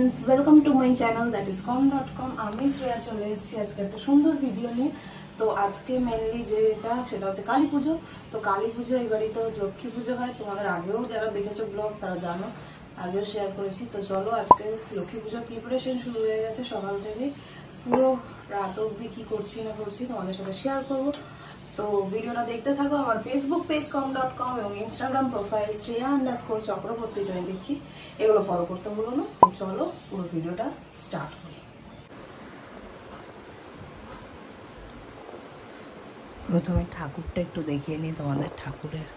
Friends welcome to my channel that is com.com আমি শ্রেয়া চলে এসেছি আজকে একটা সুন্দর ভিডিও নিয়ে। তো আজকে মেইনলি যেটা সেটা হচ্ছে কালী পুজো। তো কালী পুজো এই বাড়িতে লক্ষ্মী পুজো হয়, তোমাদের আগেও যারা দেখেছো ব্লগ তারা জানো, আগেও শেয়ার করেছি। তো চলো আজকে লক্ষ্মী পুজোর প্রিপারেশন শুরু হয়ে গেছে সকাল থেকে, পুরো রাত অবধি কি করছি না করছি তোমাদের সাথে শেয়ার করবো। তো ভিডিওটা দেখতে থাকো। আমার ফেসবুক পেজ com.com এবং ইনস্টাগ্রাম প্রোফাইল Shreya_Chokraborty23 এগুলো ফলো করতে ভুলো না। তো চলো পুরো ভিডিওটা স্টার্ট করি। প্রথমে ঠাকুরটা একটু দেখিয়ে নিই তোমাদের। ঠাকুরের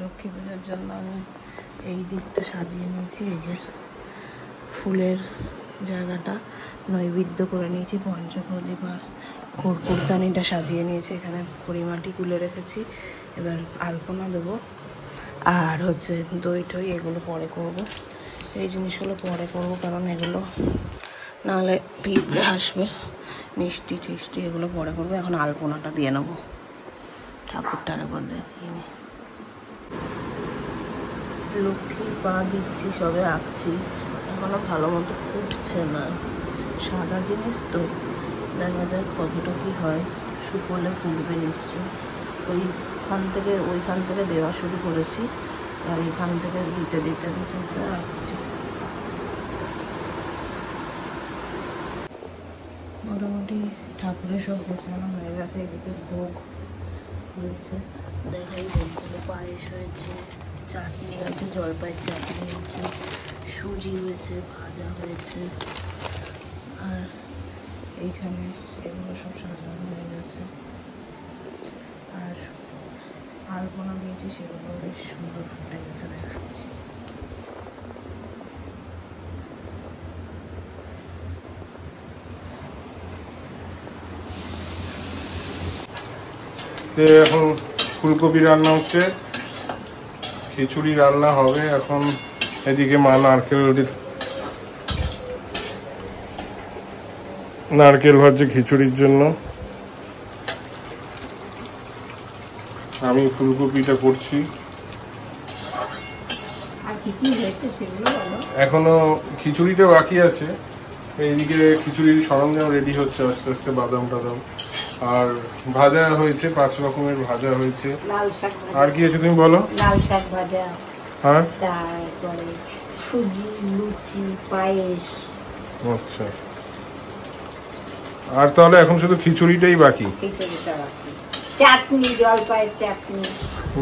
লক্ষ্মী পুজোর জন্য আমি এই দিকটা সাজিয়ে নিয়েছি, এই যে ফুলের জায়গাটা নৈবেদ্য করে নিয়েছি, পঞ্চপ্রদীপ আর কর্পূরদানিটা সাজিয়ে নিয়েছি, এখানে পরিমাটি গুলে রেখেছি। এবার আলপনা দেবো আর হচ্ছে দই টই এগুলো পরে করব। এই জিনিসগুলো পরে করব কারণ এগুলো নাহলে পিঁপড়ে আসবে। মিষ্টি টিষ্টি এগুলো পরে করবো, এখন আলপনাটা দিয়ে নেবো। ঠাকুরটার একবার দেখিয়ে নি। লক্ষ্মীর পা দিচ্ছি, সবে আঁকছি, এখনো ভালো মতো ফুটছে না। সাদা জিনিস তো, দেখা যায় কতটা কি হয়। শুকোলে ফুটবে নিশ্চয়ই। ওইখান থেকে দেওয়া শুরু করেছি আর এখান থেকে দিতে দিতে দিতে দিতে আসছি। মোটামুটি ঠাকুরের সব গোছানো হয়ে গেছে। এদিকে ভোগ হয়েছে, দেখাই ভোগগুলো। পায়েস হয়েছে, চাটনি হয়েছে, জলপাইয়ের চাটনি হয়েছে, সুজি হয়েছে, ভাজা হয়েছে, আর এইখানে এগুলো সব সাজানো হয়ে গেছে। আর আলপনা দিয়েছি, সেগুলো বেশ সুন্দর ফুটে গেছে, দেখাচ্ছি। এখন ফুলকপি রান্না হচ্ছে, খিচুড়ি রান্না হবে এখন। এদিকে মা নারকেল ভাজছে খিচুড়ির জন্য। আমি ফুলকপিটা করছি। এখনো খিচুড়িটা বাকি আছে। এইদিকে খিচুড়ির সরঞ্জাম রেডি হচ্ছে আস্তে আস্তে, বাদাম টাদাম। আর ভাজা হয়েছে, 5 রকমের ভাজা হয়েছে। আর কি আছে তুমি বলো? লাল শাক ভাজা, হ্যাঁ, তারপরে সুজি, লুচি, পায়েস। আচ্ছা, আর তাহলে এখন শুধু খিচুড়িটাই বাকি। খিচুড়িটা বাকি, চাটনি, জলপাইয়ের চাটনি।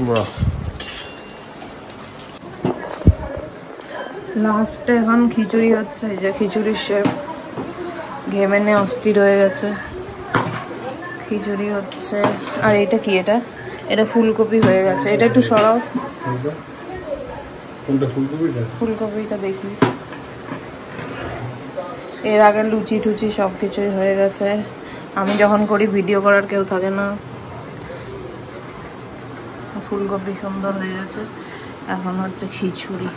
বাহ, লাস্টে এখন খিচুড়ি হচ্ছে। এই যে খিচুড়ির শেফ ঘেমে নিয়ে অস্থির হয়ে গেছে। খিচুড়ি হচ্ছে। আর এটা কি? এটা ফুলকপি হয়ে গেছে। এটা একটু সরাও, ফুলকপিটা দেখি। এর আগে লুচি টুচি সব কিছুই হয়ে গেছে। আমি যখন করি ভিডিও করার কেউ থাকে না। ফুলকপি সুন্দর হয়ে গেছে। এখন হচ্ছে খিচুড়ি।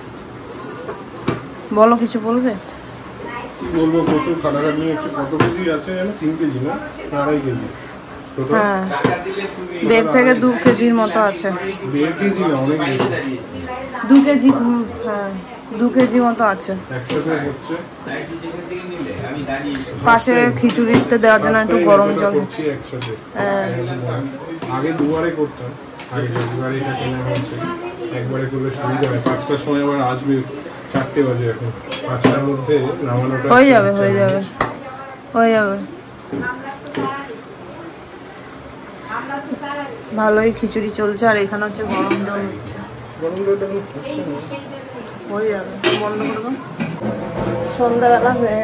বলো, কিছু বলবে? বলবো, প্রচুর খাটাখাটনি হচ্ছে। কত কেজি আছে? 3 কেজি না 2.5 কেজি? হ্যাঁ, 1.5 থেকে 2 কেজির মতো আছে। 1.5 কেজি না, অনেক বেশি। 2 কেজি, হ্যাঁ 2 কেজি মতো আছে। একসাথে হচ্ছে। পাশে খিচুড়িতে দেওয়ার জন্য একটু গরম জল করছি একসাথে। আগে দুবারে করতাম, আগে দুবারে এটা কেনা হচ্ছে। একবারে করলে সুবিধা হয়। 5টার সময় আবার আসবে, 4টে বাজে এখন। 5টার মধ্যে নামানোটা হয়ে যাবে। ভালোই খিচুড়ি চলছে। আর এখানে হচ্ছে গরম জল হচ্ছে। গরম জলটা এখন ফুটছে না, হয়ে যাবে, বন্ধ করবো। সন্ধ্যাবেলা হয়ে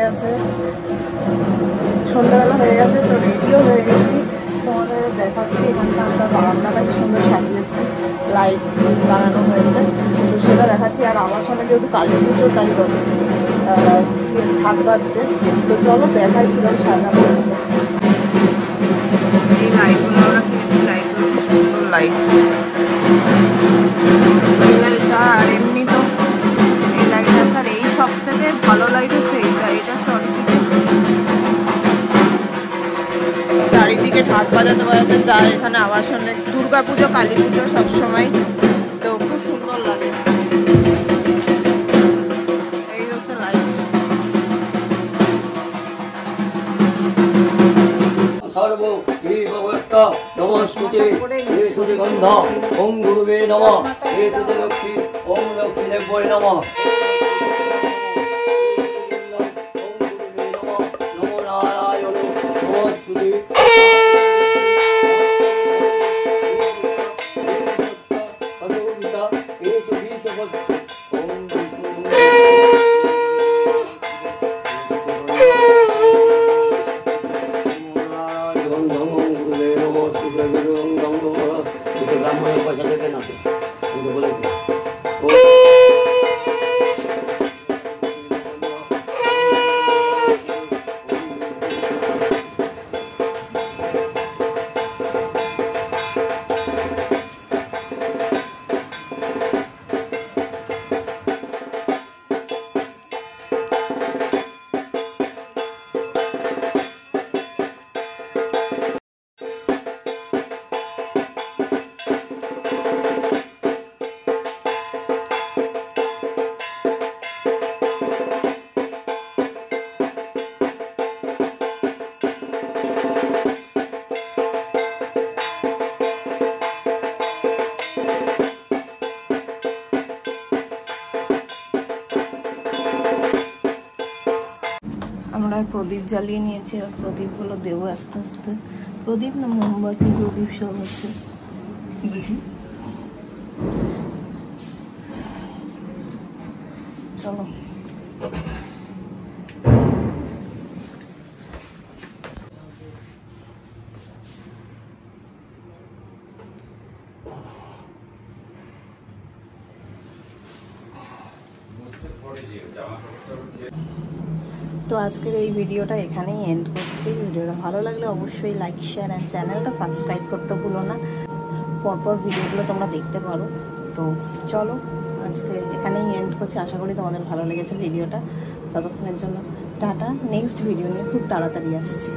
গেছে, তো রেডিও হয়ে গেছি। তোমাদের দেখাচ্ছি এখানটা আমরা বারান্দাটা কি সুন্দর সাজিয়েছি, লাইট লাগানো হয়েছে, তো সেটা দেখাচ্ছি। আর আমার সামনে যেহেতু কালী পুজো, তাই ঢাক বাজছে। তো চলো দেখাই কিরকম সাজানো হয়েছে। এই লাইটগুলো আমরা কিনেছি, লাইটগুলো খুব সুন্দর লাইট। এই লাইটটা, আর এমনি তো এই লাইট আছে। আর এই সব থেকে ভালো লাইট হচ্ছে এটা চারিদিকে ঢাক বাজাতে বাজাতে যায়। এখানে আবাসনে দুর্গা পুজো, কালী পুজো সবসময়, তো খুব সুন্দর লাগে। পারবো হে ভগবত্তা নমস্তুতে হে সুগন্ধ ওম গুরুবে নমঃ হে সুতে লক্ষ্মী ওম লক্ষ্মী দেব্যৈ নমঃ নমো নারায়ণ নমস্তুতে আমরা প্রদীপ জ্বালিয়ে নিয়েছি, আর প্রদীপগুলো দেবো আস্তে আস্তে। প্রদীপ না মোমবাতি, প্রদীপ সব হচ্ছে। দেখি চলো। তো আজকের এই ভিডিওটা এখানেই এন্ড করছি। ভিডিওটা ভালো লাগলে অবশ্যই লাইক, শেয়ার অ্যান্ড চ্যানেলটা সাবস্ক্রাইব করতে ভুলো না। পরপর ভিডিওগুলো তোমরা দেখতে পারো। তো চলো আজকে এখানেই এন্ড করছি। আশা করি তোমাদের ভালো লেগেছে ভিডিওটা। ততক্ষণের জন্য টাটা। নেক্সট ভিডিও নিয়ে খুব তাড়াতাড়ি আসছি।